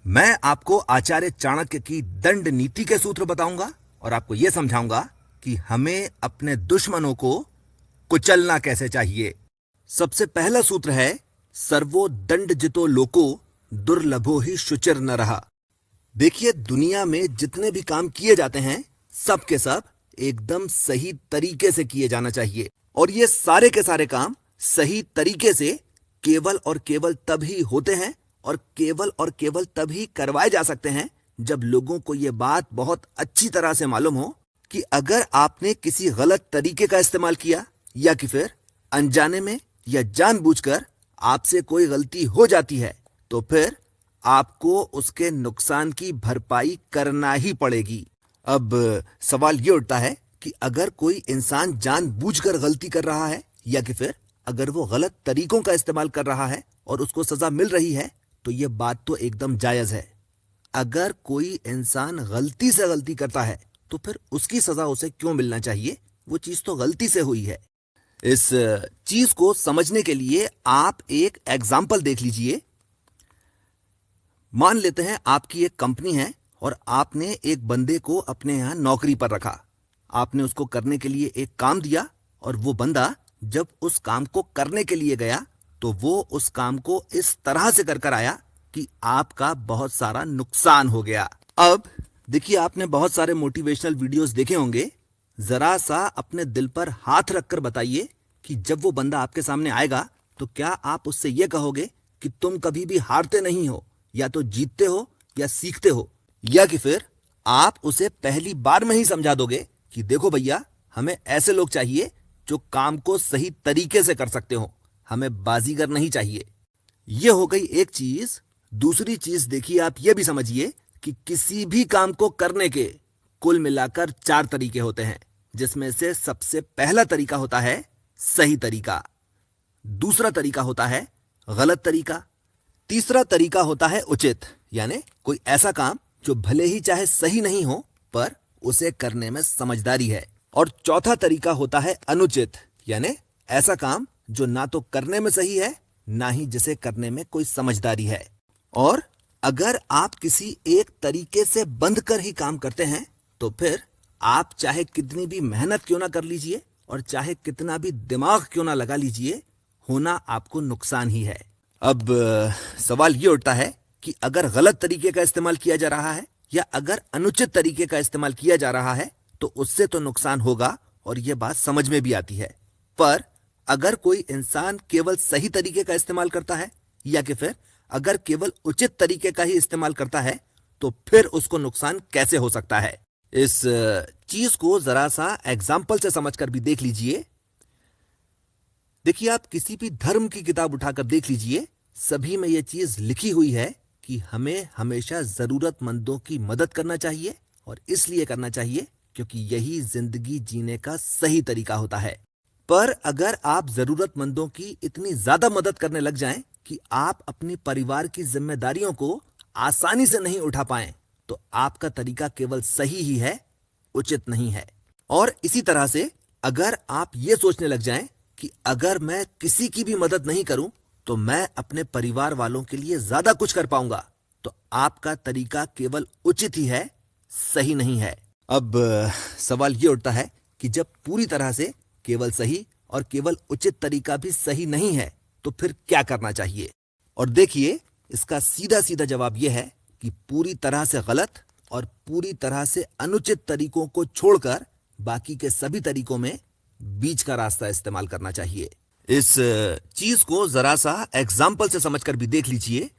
मैं आपको आचार्य चाणक्य की दंड नीति के सूत्र बताऊंगा और आपको यह समझाऊंगा कि हमें अपने दुश्मनों को कुचलना कैसे चाहिए। सबसे पहला सूत्र है सर्वो दंड जितो लोको दुर्लभो ही शुचिर न रहा। देखिए, दुनिया में जितने भी काम किए जाते हैं सब के सब एकदम सही तरीके से किए जाना चाहिए, और ये सारे के सारे काम सही तरीके से केवल और केवल तब ही होते हैं और केवल तब ही करवाए जा सकते हैं जब लोगों को यह बात बहुत अच्छी तरह से मालूम हो कि अगर आपने किसी गलत तरीके का इस्तेमाल किया या कि फिर अनजाने में या जानबूझकर आपसे कोई गलती हो जाती है तो फिर आपको उसके नुकसान की भरपाई करना ही पड़ेगी। अब सवाल ये उठता है कि अगर कोई इंसान जानबूझकर गलती कर रहा है या कि फिर अगर वो गलत तरीकों का इस्तेमाल कर रहा है और उसको सजा मिल रही है तो ये बात तो एकदम जायज है। अगर कोई इंसान गलती से गलती करता है तो फिर उसकी सजा उसे क्यों मिलना चाहिए? वो चीज तो गलती से हुई है। इस चीज को समझने के लिए आप एक एग्जाम्पल देख लीजिए। मान लेते हैं आपकी एक कंपनी है और आपने एक बंदे को अपने यहां नौकरी पर रखा। आपने उसको करने के लिए एक काम दिया और वो बंदा जब उस काम को करने के लिए गया तो वो उस काम को इस तरह से कर आया कि आपका बहुत सारा नुकसान हो गया। अब देखिए, आपने बहुत सारे मोटिवेशनल वीडियोस देखे होंगे। जरा सा अपने दिल पर हाथ रखकर बताइए कि जब वो बंदा आपके सामने आएगा तो क्या आप उससे ये कहोगे कि तुम कभी भी हारते नहीं हो, या तो जीतते हो या सीखते हो, या कि फिर आप उसे पहली बार में ही समझा दोगे कि देखो भैया, हमें ऐसे लोग चाहिए जो काम को सही तरीके से कर सकते हो, हमें बाजीगर नहीं चाहिए। यह हो गई एक चीज। दूसरी चीज देखिए, आप यह भी समझिए कि किसी भी काम को करने के कुल मिलाकर 4 तरीके होते हैं, जिसमें से सबसे पहला तरीका होता है सही तरीका, दूसरा तरीका होता है गलत तरीका, तीसरा तरीका होता है उचित, यानी कोई ऐसा काम जो भले ही चाहे सही नहीं हो पर उसे करने में समझदारी है, और चौथा तरीका होता है अनुचित, यानी ऐसा काम जो ना तो करने में सही है ना ही जिसे करने में कोई समझदारी है। और अगर आप किसी एक तरीके से बंध कर ही काम करते हैं तो फिर आप चाहे कितनी भी मेहनत क्यों ना कर लीजिए और चाहे कितना भी दिमाग क्यों ना लगा लीजिए, होना आपको नुकसान ही है। अब सवाल ये उठता है कि अगर गलत तरीके का इस्तेमाल किया जा रहा है या अगर अनुचित तरीके का इस्तेमाल किया जा रहा है तो उससे तो नुकसान होगा, और यह बात समझ में भी आती है। पर अगर कोई इंसान केवल सही तरीके का इस्तेमाल करता है या कि फिर अगर केवल उचित तरीके का ही इस्तेमाल करता है तो फिर उसको नुकसान कैसे हो सकता है? इस चीज को जरा सा एग्जाम्पल से समझकर भी देख लीजिए। देखिए, आप किसी भी धर्म की किताब उठाकर देख लीजिए, सभी में यह चीज लिखी हुई है कि हमें हमेशा जरूरतमंदों की मदद करना चाहिए, और इसलिए करना चाहिए क्योंकि यही जिंदगी जीने का सही तरीका होता है। पर अगर आप जरूरतमंदों की इतनी ज्यादा मदद करने लग जाएं कि आप अपनी परिवार की जिम्मेदारियों को आसानी से नहीं उठा पाएं तो आपका तरीका केवल सही ही है, उचित नहीं है। और इसी तरह से अगर आप ये सोचने लग जाएं कि अगर मैं किसी की भी मदद नहीं करूं तो मैं अपने परिवार वालों के लिए ज्यादा कुछ कर पाऊंगा, तो आपका तरीका केवल उचित ही है, सही नहीं है। अब सवाल ये उठता है कि जब पूरी तरह से केवल सही और केवल उचित तरीका भी सही नहीं है तो फिर क्या करना चाहिए? और देखिए, इसका सीधा सीधा जवाब यह है कि पूरी तरह से गलत और पूरी तरह से अनुचित तरीकों को छोड़कर बाकी के सभी तरीकों में बीच का रास्ता इस्तेमाल करना चाहिए। इस चीज को जरा सा एग्जाम्पल से समझकर भी देख लीजिए।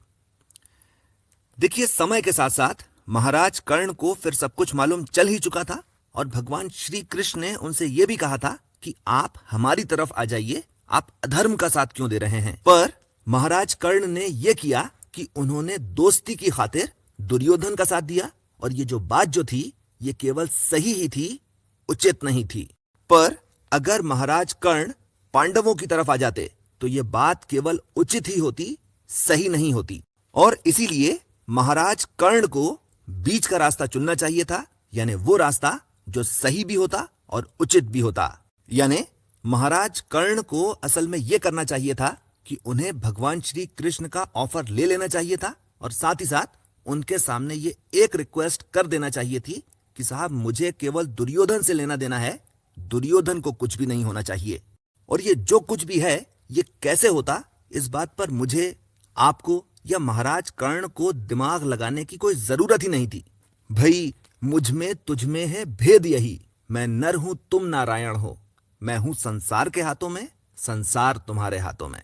देखिए, समय के साथ साथ महाराज कर्ण को फिर सब कुछ मालूम चल ही चुका था और भगवान श्री कृष्ण ने उनसे यह भी कहा था कि आप हमारी तरफ आ जाइए, आप अधर्म का साथ क्यों दे रहे हैं? पर महाराज कर्ण ने यह किया कि उन्होंने दोस्ती की खातिर दुर्योधन का साथ दिया, और ये जो बात जो थी ये केवल सही ही थी, उचित नहीं थी। पर अगर महाराज कर्ण पांडवों की तरफ आ जाते तो ये बात केवल उचित ही होती, सही नहीं होती। और इसीलिए महाराज कर्ण को बीच का रास्ता चुनना चाहिए था, यानी वो रास्ता जो सही भी होता और उचित भी होता। यानी महाराज कर्ण को असल में यह करना चाहिए था कि उन्हें भगवान श्री कृष्ण का ऑफर ले लेना चाहिए था और साथ ही साथ उनके सामने ये एक रिक्वेस्ट कर देना चाहिए थी कि साहब मुझे केवल दुर्योधन से लेना देना है, दुर्योधन को कुछ भी नहीं होना चाहिए। और ये जो कुछ भी है ये कैसे होता, इस बात पर मुझे, आपको या महाराज कर्ण को दिमाग लगाने की कोई जरूरत ही नहीं थी। भाई मुझ में तुझ में है भेद यही, मैं नर हूं तुम नारायण हो, मैं हूं संसार के हाथों में, संसार तुम्हारे हाथों में।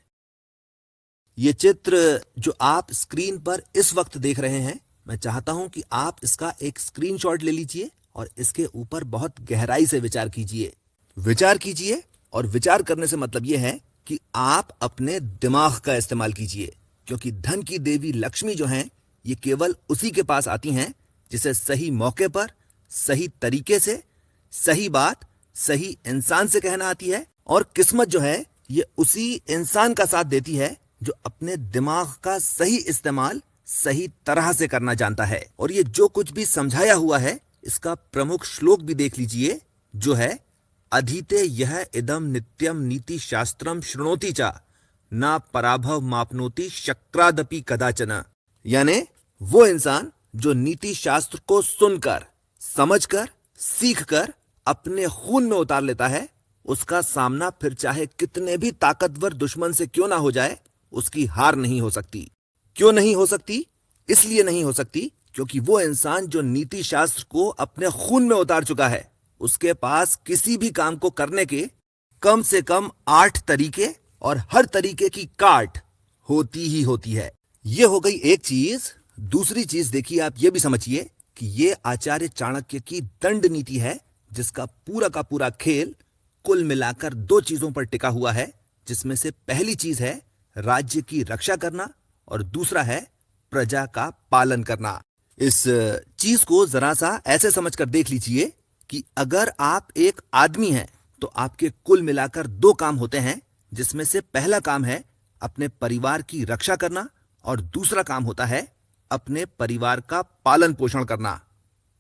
ये चित्र जो आप स्क्रीन पर इस वक्त देख रहे हैं, मैं चाहता हूं कि आप इसका एक स्क्रीनशॉट ले लीजिए और इसके ऊपर बहुत गहराई से विचार कीजिए। विचार कीजिए, और विचार करने से मतलब यह है कि आप अपने दिमाग का इस्तेमाल कीजिए, क्योंकि धन की देवी लक्ष्मी जो हैं, ये केवल उसी के पास आती हैं जिसे सही मौके पर, सही तरीके से, सही बात, सही इंसान से कहना आती है। और किस्मत जो है ये उसी इंसान का साथ देती है जो अपने दिमाग का सही इस्तेमाल सही तरह से करना जानता है। और ये जो कुछ भी समझाया हुआ है, इसका प्रमुख श्लोक भी देख लीजिए, जो है अधीते यह इदम नित्यम नीति शास्त्रम शृणोति चा ना पराभव मापनोति शक्रादपि कदाचन। यानी वो इंसान जो नीति शास्त्र को सुनकर, समझकर, सीखकर अपने खून में उतार लेता है, उसका सामना फिर चाहे कितने भी ताकतवर दुश्मन से क्यों ना हो जाए, उसकी हार नहीं हो सकती। क्यों नहीं हो सकती? इसलिए नहीं हो सकती क्योंकि वो इंसान जो नीति शास्त्र को अपने खून में उतार चुका है, उसके पास किसी भी काम को करने के कम से कम 8 तरीके और हर तरीके की काट होती ही होती है। ये हो गई एक चीज। दूसरी चीज देखिए, आप ये भी समझिए कि ये आचार्य चाणक्य की दंड नीति है, जिसका पूरा का पूरा खेल कुल मिलाकर 2 चीजों पर टिका हुआ है, जिसमें से पहली चीज है राज्य की रक्षा करना और दूसरा है प्रजा का पालन करना। इस चीज को जरा सा ऐसे समझकर देख लीजिए कि अगर आप एक आदमी हैं तो आपके कुल मिलाकर 2 काम होते हैं, जिसमें से पहला काम है अपने परिवार की रक्षा करना और दूसरा काम होता है अपने परिवार का पालन पोषण करना।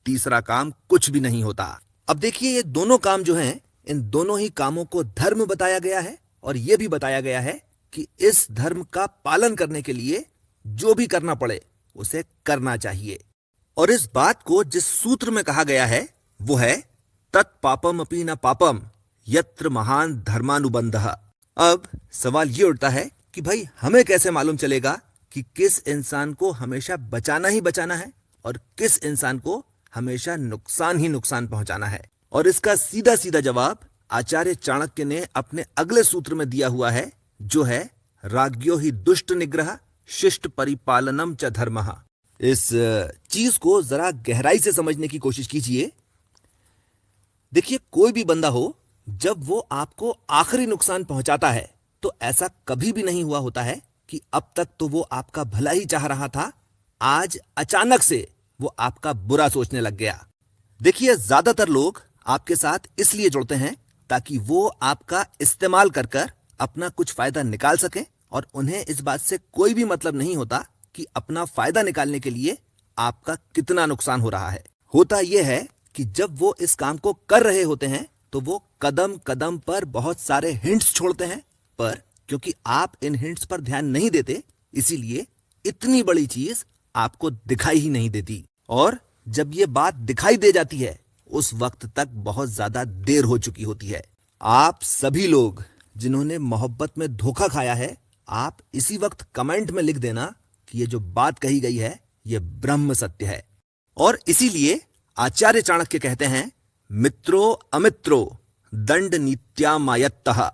तीसरा काम कुछ भी नहीं होता। अब देखिए, ये दोनों काम जो हैं, इन दोनों ही कामों को धर्म बताया गया है और यह भी बताया गया है कि इस धर्म का पालन करने के लिए जो भी करना पड़े उसे करना चाहिए। और इस बात को जिस सूत्र में कहा गया है वो है तत्पापम अपि न पापम यत्र महान धर्मानुबंधः। अब सवाल ये उठता है कि भाई हमें कैसे मालूम चलेगा कि किस इंसान को हमेशा बचाना ही बचाना है और किस इंसान को हमेशा नुकसान ही नुकसान पहुंचाना है। और इसका सीधा सीधा जवाब आचार्य चाणक्य ने अपने अगले सूत्र में दिया हुआ है, जो है राज्ञो ही दुष्ट निग्रह शिष्ट परिपालनम च धर्मः। इस चीज को जरा गहराई से समझने की कोशिश कीजिए। देखिए, कोई भी बंदा हो, जब वो आपको आखिरी नुकसान पहुंचाता है तो ऐसा कभी भी नहीं हुआ होता है कि अब तक तो वो आपका भला ही चाह रहा था, आज अचानक से वो आपका बुरा सोचने लग गया। देखिए, ज्यादातर लोग आपके साथ इसलिए जुड़ते हैं ताकि वो आपका इस्तेमाल कर कर अपना कुछ फायदा निकाल सके, और उन्हें इस बात से कोई भी मतलब नहीं होता कि अपना फायदा निकालने के लिए आपका कितना नुकसान हो रहा है। होता यह है कि जब वो इस काम को कर रहे होते हैं तो वो कदम कदम पर बहुत सारे हिंट्स छोड़ते हैं, पर क्योंकि आप इन हिंट्स पर ध्यान नहीं देते, इसीलिए इतनी बड़ी चीज आपको दिखाई ही नहीं देती। और जब ये बात दिखाई दे जाती है, उस वक्त तक बहुत ज्यादा देर हो चुकी होती है। आप सभी लोग जिन्होंने मोहब्बत में धोखा खाया है, आप इसी वक्त कमेंट में लिख देना कि ये जो बात कही गई है ये ब्रह्म सत्य है। और इसीलिए आचार्य चाणक्य कहते हैं मित्रो अमित्रो दंड नीत्यामायत्तः,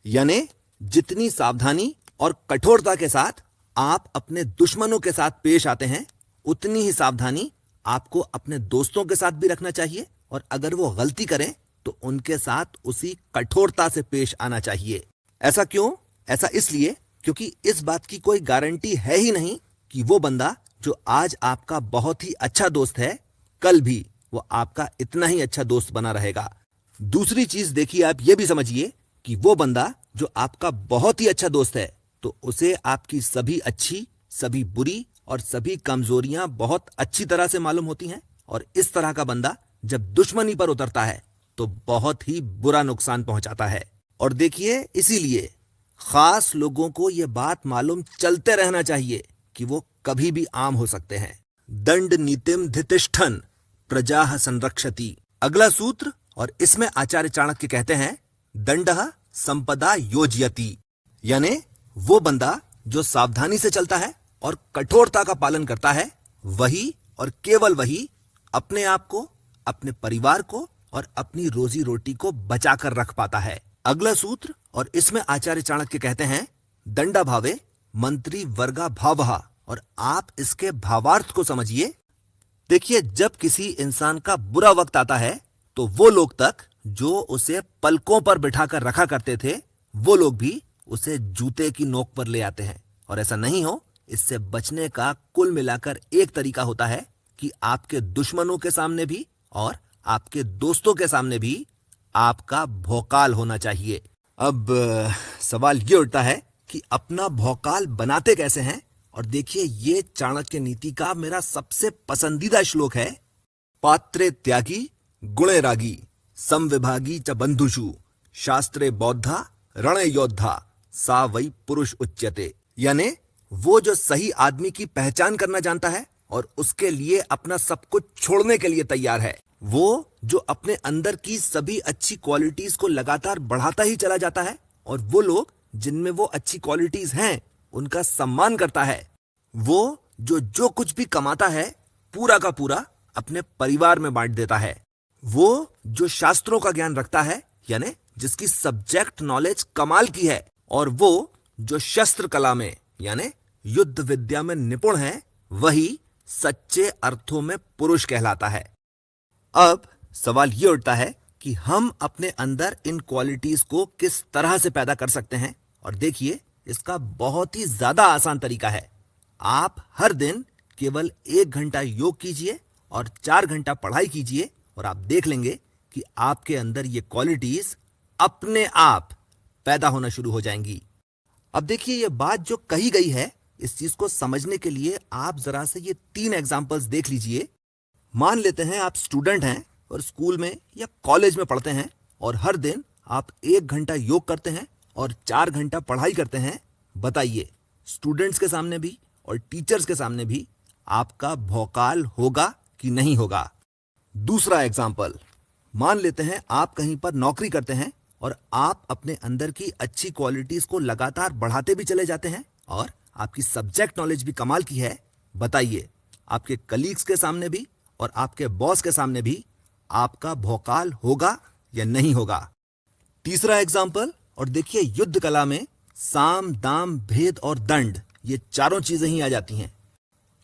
यानी जितनी सावधानी और कठोरता के साथ आप अपने दुश्मनों के साथ पेश आते हैं, उतनी ही सावधानी आपको अपने दोस्तों के साथ भी रखना चाहिए, और अगर वो गलती करें तो उनके साथ उसी कठोरता से पेश आना चाहिए। ऐसा क्यों? ऐसा इसलिए क्योंकि इस बात की कोई गारंटी है ही नहीं कि वो बंदा जो आज आपका बहुत ही अच्छा दोस्त है, कल भी वो आपका इतना ही अच्छा दोस्त बना रहेगा। दूसरी चीज देखिए, आप ये भी समझिए कि वो बंदा जो आपका बहुत ही अच्छा दोस्त है, तो उसे आपकी सभी अच्छी, सभी बुरी और सभी कमजोरियां बहुत अच्छी तरह से मालूम होती हैं, और इस तरह का बंदा जब दुश्मनी पर उतरता है तो बहुत ही बुरा नुकसान पहुंचाता है। और देखिए, इसीलिए खास लोगों को यह बात मालूम चलते रहना चाहिए कि वो कभी भी आम हो सकते हैं। दंड नीतिम धितिष्ठन् प्रजाः संरक्षति। अगला सूत्र, और इसमें आचार्य चाणक्य कहते हैं दंडः संपदा योजयति, यानी वो बंदा जो सावधानी से चलता है और कठोरता का पालन करता है, वही और केवल वही अपने आप को, अपने परिवार को और अपनी रोजी रोटी को बचाकर रख पाता है। अगला सूत्र, और इसमें आचार्य चाणक्य कहते हैं दंडा भावे मंत्री वर्गा भावः, और आप इसके भावार्थ को समझिए। देखिए, जब किसी इंसान का बुरा वक्त आता है तो वो लोग तक जो उसे पलकों पर बिठाकर रखा करते थे, वो लोग भी उसे जूते की नोक पर ले आते हैं। और ऐसा नहीं हो, इससे बचने का कुल मिलाकर एक तरीका होता है कि आपके दुश्मनों के सामने भी और आपके दोस्तों के सामने भी आपका भौकाल होना चाहिए। अब सवाल ये उठता है कि अपना भौकाल बनाते कैसे हैं? और देखिए, ये चाणक्य नीति का मेरा सबसे पसंदीदा श्लोक है, पात्रे त्यागी गुणे रागी समविभागी च बंधुषु शास्त्रे बौद्धा रण योद्धा सा वही पुरुष उच्यते। यानी वो जो सही आदमी की पहचान करना जानता है और उसके लिए अपना सब कुछ छोड़ने के लिए तैयार है, वो जो अपने अंदर की सभी अच्छी क्वालिटीज को लगातार बढ़ाता ही चला जाता है, और वो लोग जिनमें वो अच्छी क्वालिटीज हैं उनका सम्मान करता है, वो जो कुछ भी कमाता है पूरा का पूरा अपने परिवार में बांट देता है, वो जो शास्त्रों का ज्ञान रखता है, यानी जिसकी सब्जेक्ट नॉलेज कमाल की है, और वो जो शस्त्र कला में यानी युद्ध विद्या में निपुण है, वही सच्चे अर्थों में पुरुष कहलाता है। अब सवाल ये उठता है कि हम अपने अंदर इन क्वालिटीज को किस तरह से पैदा कर सकते हैं। और देखिए, इसका बहुत ही ज्यादा आसान तरीका है। आप हर दिन केवल 1 घंटा योग कीजिए और 4 घंटा पढ़ाई कीजिए, और आप देख लेंगे कि आपके अंदर ये क्वालिटीज अपने आप पैदा होना शुरू हो जाएंगी। अब देखिए, ये बात जो कही गई है, इस चीज को समझने के लिए आप जरा से ये 3 एग्जाम्पल्स देख लीजिए। मान लेते हैं आप स्टूडेंट हैं और स्कूल में या कॉलेज में पढ़ते हैं, और हर दिन आप 1 घंटा योग करते हैं और 4 घंटा पढ़ाई करते हैं। बताइए, स्टूडेंट्स के सामने भी और टीचर्स के सामने भी आपका भौकाल होगा कि नहीं होगा? दूसरा एग्जाम्पल, मान लेते हैं आप कहीं पर नौकरी करते हैं और आप अपने अंदर की अच्छी क्वालिटीज को लगातार बढ़ाते भी चले जाते हैं और आपकी सब्जेक्ट नॉलेज भी कमाल की है। बताइए, आपके कलीग्स के सामने भी और आपके बॉस के सामने भी आपका भौकाल होगा या नहीं होगा? तीसरा एग्जाम्पल, और देखिए, युद्ध कला में साम दाम भेद और दंड, ये चारों चीजें ही आ जाती हैं।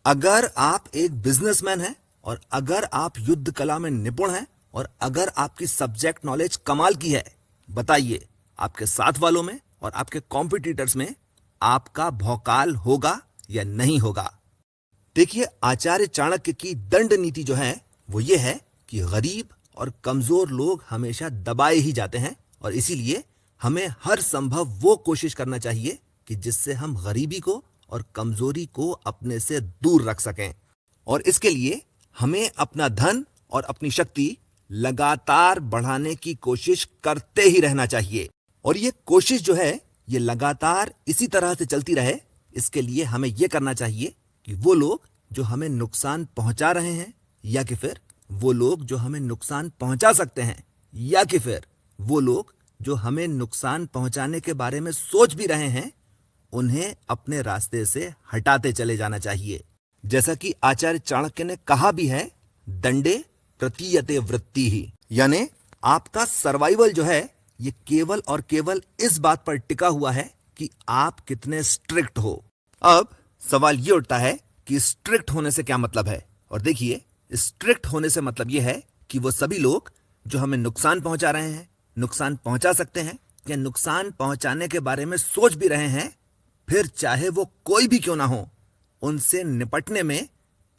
अगर आप एक बिजनेसमैन हैं और अगर आप युद्ध कला में निपुण हैं और अगर आपकी सब्जेक्ट नॉलेज कमाल की है, बताइए, आपके साथ वालों में और आपके कॉम्पिटिटर्स में आपका भौकाल होगा या नहीं होगा? देखिए, आचार्य चाणक्य की दंड नीति जो है वो ये है कि गरीब और कमजोर लोग हमेशा दबाए ही जाते हैं, और इसीलिए हमें हर संभव वो कोशिश करना चाहिए कि जिससे हम गरीबी को और कमजोरी को अपने से दूर रख सकें। और इसके लिए हमें अपना धन और अपनी शक्ति लगातार बढ़ाने की कोशिश करते ही रहना चाहिए। और ये कोशिश जो है ये लगातार इसी तरह से चलती रहे, इसके लिए हमें ये करना चाहिए कि वो लोग जो हमें नुकसान पहुंचा रहे हैं, या कि फिर वो लोग जो हमें नुकसान पहुंचा सकते हैं, या कि फिर वो लोग जो हमें नुकसान पहुंचाने के बारे में सोच भी रहे हैं, उन्हें अपने रास्ते से हटाते चले जाना चाहिए। जैसा कि आचार्य चाणक्य ने कहा भी है, दंडे प्रतीयते वृत्ति ही, यानी आपका सर्वाइवल जो है ये केवल और केवल इस बात पर टिका हुआ है कि आप कितने स्ट्रिक्ट हो। अब सवाल ये उठता है कि स्ट्रिक्ट होने से क्या मतलब है? और देखिए, स्ट्रिक्ट होने से मतलब ये है कि वो सभी लोग जो हमें नुकसान पहुंचा रहे हैं, नुकसान पहुंचा सकते हैं या नुकसान पहुंचाने के बारे में सोच भी रहे हैं, फिर चाहे वो कोई भी क्यों ना हो, उनसे निपटने में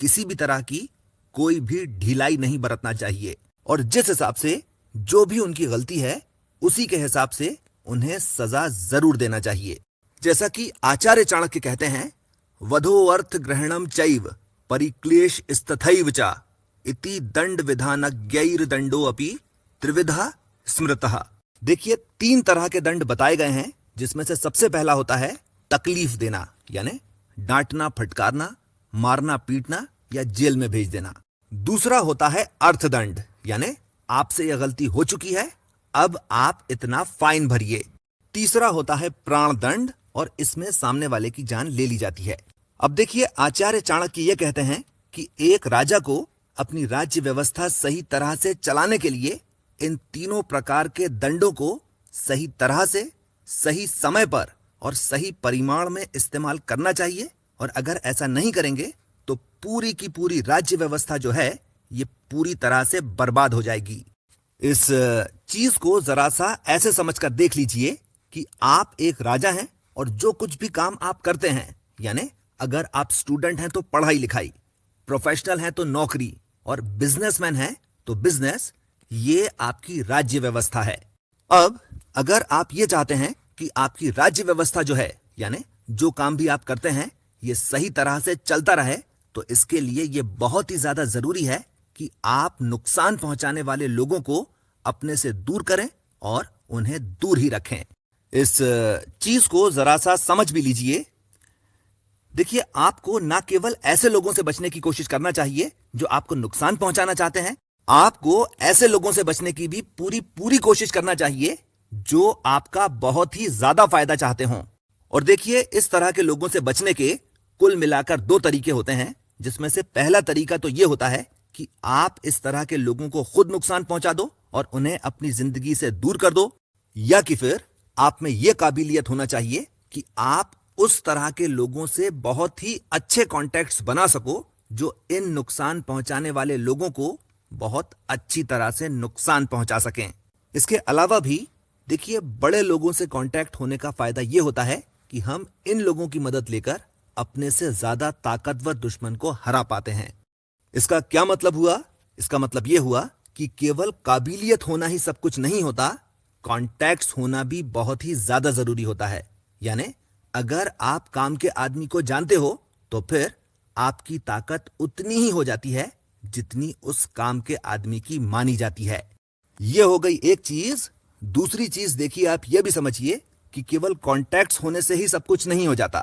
किसी भी तरह की कोई भी ढिलाई नहीं बरतना चाहिए। और जिस हिसाब से जो भी उनकी गलती है, उसी के हिसाब से उन्हें सजा जरूर देना चाहिए। जैसा कि आचार्य चाणक्य कहते हैं, वधो अर्थ ग्रहणम चैव परिक्लेश स्तथैव च इति दंड विधानज्ञैर दंडो अपि त्रिविधा स्मृतः। देखिए, 3 तरह के दंड बताए गए हैं, जिसमें से सबसे पहला होता है तकलीफ देना, यानी डांटना, फटकारना, मारना, पीटना या जेल में भेज देना। दूसरा होता है अर्थदंड, यानी आपसे यह गलती हो चुकी है, अब आप इतना फाइन भरिए। तीसरा होता है प्राणदंड, और इसमें सामने वाले की जान ले ली जाती है। अब देखिए, आचार्य चाणक्य ये कहते हैं कि एक राजा को अपनी राज्य व्यवस्था सही तरह से चलाने के लिए इन तीनों प्रकार के दंडों को सही तरह से, सही समय पर और सही परिमाण में इस्तेमाल करना चाहिए, और अगर ऐसा नहीं करेंगे तो पूरी की पूरी राज्य व्यवस्था जो है ये पूरी तरह से बर्बाद हो जाएगी। इस चीज को जरा सा ऐसे समझकर देख लीजिए कि आप एक राजा हैं और जो कुछ भी काम आप करते हैं, यानी अगर आप स्टूडेंट हैं तो पढ़ाई लिखाई, प्रोफेशनल हैं तो नौकरी, और बिजनेसमैन हैं तो बिजनेस, ये आपकी राज्य व्यवस्था है। अब अगर आप ये चाहते हैं कि आपकी राज्य व्यवस्था जो है, यानी जो काम भी आप करते हैं, ये सही तरह से चलता रहे, तो इसके लिए ये बहुत ही ज्यादा जरूरी है कि आप नुकसान पहुंचाने वाले लोगों को अपने से दूर करें और उन्हें दूर ही रखें। इस चीज को जरा सा समझ भी लीजिए। देखिए, आपको ना केवल ऐसे लोगों से बचने की कोशिश करना चाहिए जो आपको नुकसान पहुंचाना चाहते हैं, आपको ऐसे लोगों से बचने की भी पूरी पूरी कोशिश करना चाहिए जो आपका बहुत ही ज्यादा फायदा चाहते हों। और देखिए, इस तरह के लोगों से बचने के कुल मिलाकर दो तरीके होते हैं, जिसमें से पहला तरीका तो यह होता है कि आप इस तरह के लोगों को खुद नुकसान पहुंचा दो और उन्हें अपनी जिंदगी से दूर कर दो, या कि फिर आप में यह काबिलियत होना चाहिए कि आप उस तरह के लोगों से बहुत ही अच्छे कॉन्टैक्ट्स बना सको जो इन नुकसान पहुंचाने वाले लोगों को बहुत अच्छी तरह से नुकसान पहुंचा सकें। इसके अलावा भी देखिए, बड़े लोगों से कांटेक्ट होने का फायदा यह होता है कि हम इन लोगों की मदद लेकर अपने से ज्यादा ताकतवर दुश्मन को हरा पाते हैं। इसका क्या मतलब हुआ? इसका मतलब यह हुआ कि केवल काबिलियत होना ही सब कुछ नहीं होता, कॉन्टैक्ट्स होना भी बहुत ही ज्यादा जरूरी होता है। यानी अगर आप काम के आदमी को जानते हो तो फिर आपकी ताकत उतनी ही हो जाती है जितनी उस काम के आदमी की मानी जाती है। यह हो गई एक चीज। दूसरी चीज देखिए, आप यह भी समझिए कि केवल कॉन्टैक्ट्स होने से ही सब कुछ नहीं हो जाता,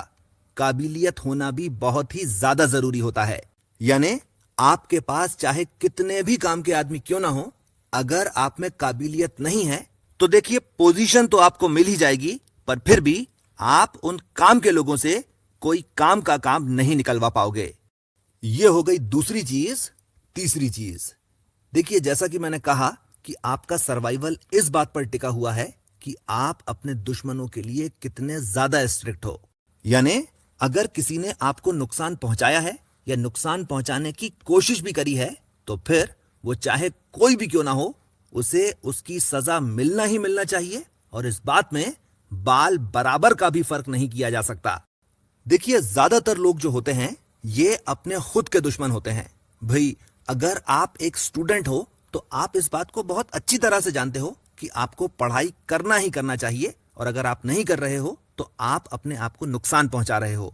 काबिलियत होना भी बहुत ही ज्यादा जरूरी होता है। यानी आपके पास चाहे कितने भी काम के आदमी क्यों ना हो, अगर आप में काबिलियत नहीं है तो देखिए, पोजीशन तो आपको मिल ही जाएगी, पर फिर भी आप उन काम के लोगों से कोई काम का काम नहीं निकलवा पाओगे। यह हो गई दूसरी चीज। तीसरी चीज देखिए, जैसा कि मैंने कहा कि आपका सर्वाइवल इस बात पर टिका हुआ है कि आप अपने दुश्मनों के लिए कितने ज्यादा स्ट्रिक्ट हो। यानी अगर किसी ने आपको नुकसान पहुंचाया है या नुकसान पहुंचाने की कोशिश भी करी है, तो फिर वो चाहे कोई भी क्यों ना हो, उसे उसकी सजा मिलना ही मिलना चाहिए, और इस बात में बाल बराबर का भी फर्क नहीं किया जा सकता। देखिए, ज्यादातर लोग जो होते हैं ये अपने खुद के दुश्मन होते हैं। भाई, अगर आप एक स्टूडेंट हो तो आप इस बात को बहुत अच्छी तरह से जानते हो कि आपको पढ़ाई करना ही करना चाहिए, और अगर आप नहीं कर रहे हो तो आप अपने आप को नुकसान पहुंचा रहे हो।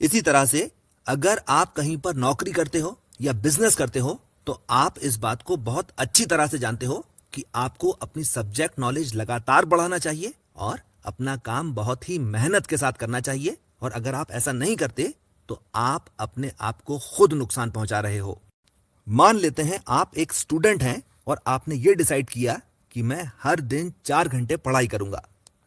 इसी तरह से अगर आप कहीं पर नौकरी करते हो या बिजनेस करते हो तो आप इस बात को बहुत अच्छी तरह से जानते हो कि आपको अपनी सब्जेक्ट नॉलेज लगातार बढ़ाना चाहिए और अपना काम बहुत ही मेहनत के साथ करना चाहिए, और अगर आप ऐसा नहीं करते तो आप अपने आप को खुद नुकसान पहुंचा रहे हो। मान लेते हैं आप एक स्टूडेंट हैं और आपने ये डिसाइड किया कि मैं हर दिन 4 घंटे पढ़ाई करूंगा।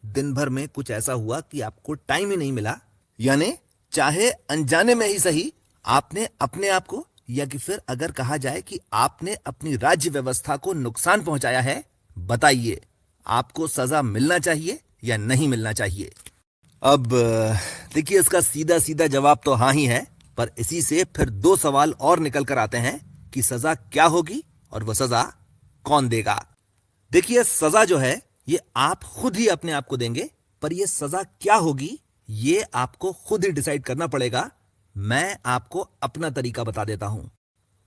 दिन भर में कुछ ऐसा हुआ कि आपको टाइम ही नहीं मिला, यानी चाहे अनजाने में ही सही, आपने अपने आप को, या कि फिर अगर कहा जाए कि आपने अपनी राज्य व्यवस्था को नुकसान पहुंचाया है। बताइए, आपको सजा मिलना चाहिए या नहीं मिलना चाहिए? अब देखिए, इसका सीधा सीधा जवाब तो हाँ ही है, पर इसी से फिर 2 सवाल और निकल कर आते हैं कि सजा क्या होगी और वह सजा कौन देगा। देखिए, सजा जो है ये आप खुद ही अपने आप को देंगे, पर यह सजा क्या होगी ये आपको खुद ही डिसाइड करना पड़ेगा। मैं आपको अपना तरीका बता देता हूं।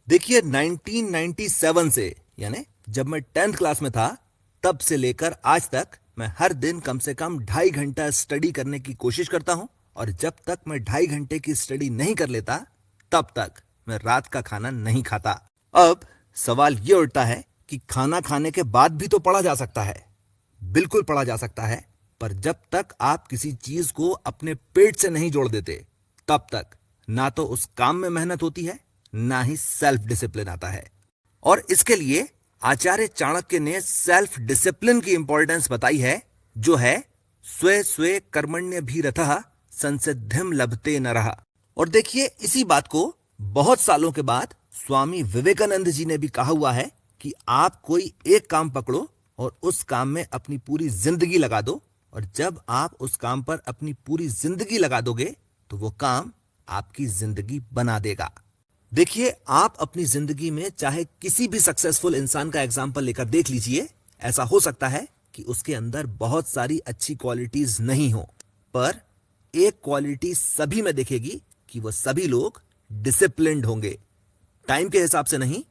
देखिए, 1997 से, यानी जब मैं 10th क्लास में था, तब से लेकर आज तक मैं हर दिन कम से कम 2.5 घंटा स्टडी करने की कोशिश करता हूं, और जब तक मैं 2.5 घंटे की स्टडी नहीं कर लेता तब तक मैं रात का खाना नहीं खाता। अब सवाल यह उठता है कि खाना खाने के बाद भी तो पढ़ा जा सकता है। बिल्कुल पढ़ा जा सकता है, पर जब तक आप किसी चीज को अपने पेट से नहीं जोड़ देते तब तक ना तो उस काम में मेहनत होती है ना ही सेल्फ डिसिप्लिन आता है। और इसके लिए आचार्य चाणक्य ने सेल्फ डिसिप्लिन की इंपॉर्टेंस बताई है, जो है स्वे स्वे कर्मण्य भी रतः संसिद्धिम लभते नरः। और देखिए, इसी बात को बहुत सालों के बाद स्वामी विवेकानंद जी ने भी कहा हुआ है कि आप कोई एक काम पकड़ो और उस काम में अपनी पूरी जिंदगी लगा दो, और जब आप उस काम पर अपनी पूरी जिंदगी लगा दोगे तो वो काम आपकी जिंदगी बना देगा। देखिए, आप अपनी जिंदगी में चाहे किसी भी सक्सेसफुल इंसान का एग्जाम्पल लेकर देख लीजिए, ऐसा हो सकता है कि उसके अंदर बहुत सारी अच्छी क्वालिटीज नहीं हो, पर एक क्वालिटी सभी में दिखेगी कि वो सभी लोग डिसिप्लिन्ड होंगे, टाइम के हिसाब से नहीं,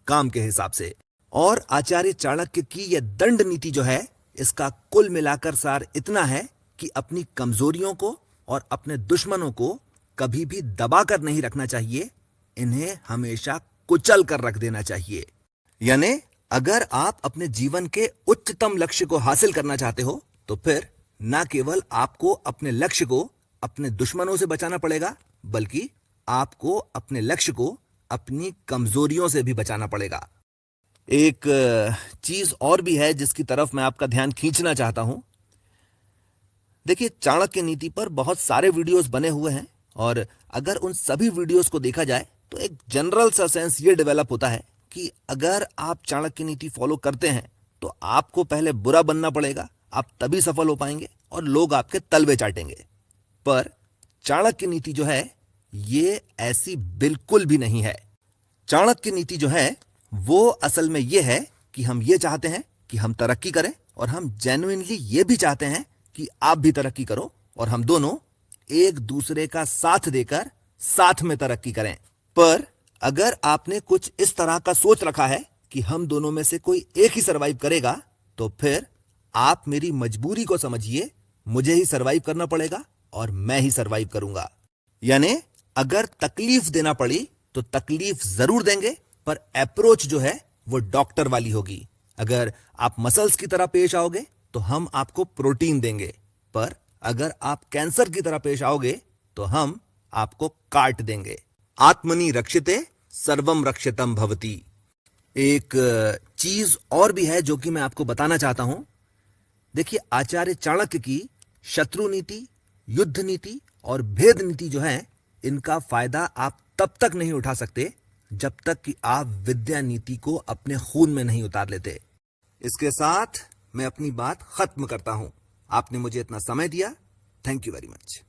काम के हिसाब से। और आचार्य चाणक्य की यह दंड नीति जो है, इसका कुल मिलाकर सार इतना है कि अपनी कमजोरियों को और अपने दुश्मनों को कभी भी दबा कर नहीं रखना चाहिए, इन्हें हमेशा कुचल कर रख देना चाहिए। यानी अगर आप अपने जीवन के उच्चतम लक्ष्य को हासिल करना चाहते हो, तो फिर ना केवल आपको अपने लक्ष्य को अपने दुश्मनों से बचाना पड़ेगा, बल्कि आपको अपने लक्ष्य को अपनी कमजोरियों से भी बचाना पड़ेगा। एक चीज और भी है जिसकी तरफ मैं आपका ध्यान खींचना चाहता हूं। देखिए, चाणक्य नीति पर बहुत सारे वीडियोस बने हुए हैं, और अगर उन सभी वीडियोस को देखा जाए तो एक जनरल सा सेंस ये डेवलप होता है कि अगर आप चाणक्य नीति फॉलो करते हैं तो आपको पहले बुरा बनना पड़ेगा, आप तभी सफल हो पाएंगे और लोग आपके तलवे चाटेंगे। पर चाणक्य नीति जो है, ये ऐसी बिल्कुल भी नहीं है। चाणक्य नीति जो है वो असल में ये है कि हम ये चाहते हैं कि हम तरक्की करें, और हम जेन्युइनली ये भी चाहते हैं कि आप भी तरक्की करो, और हम दोनों एक दूसरे का साथ देकर साथ में तरक्की करें। पर अगर आपने कुछ इस तरह का सोच रखा है कि हम दोनों में से कोई एक ही सरवाइव करेगा, तो फिर आप मेरी मजबूरी को समझिए, मुझे ही सरवाइव करना पड़ेगा और मैं ही सरवाइव करूंगा। यानी अगर तकलीफ देना पड़ी तो तकलीफ जरूर देंगे, पर अप्रोच जो है वो डॉक्टर वाली होगी। अगर आप मसल्स की तरह पेश आओगे तो हम आपको प्रोटीन देंगे, पर अगर आप कैंसर की तरह पेश आओगे तो हम आपको काट देंगे। आत्मनि रक्षिते सर्वम रक्षितम भवति। एक चीज और भी है जो कि मैं आपको बताना चाहता हूं। देखिए, आचार्य चाणक्य की शत्रु नीति, युद्ध नीति और भेद नीति जो है, इनका फायदा आप तब तक नहीं उठा सकते जब तक कि आप विद्या नीति को अपने खून में नहीं उतार लेते। इसके साथ मैं अपनी बात खत्म करता हूं। आपने मुझे इतना समय दिया, थैंक यू वेरी मच।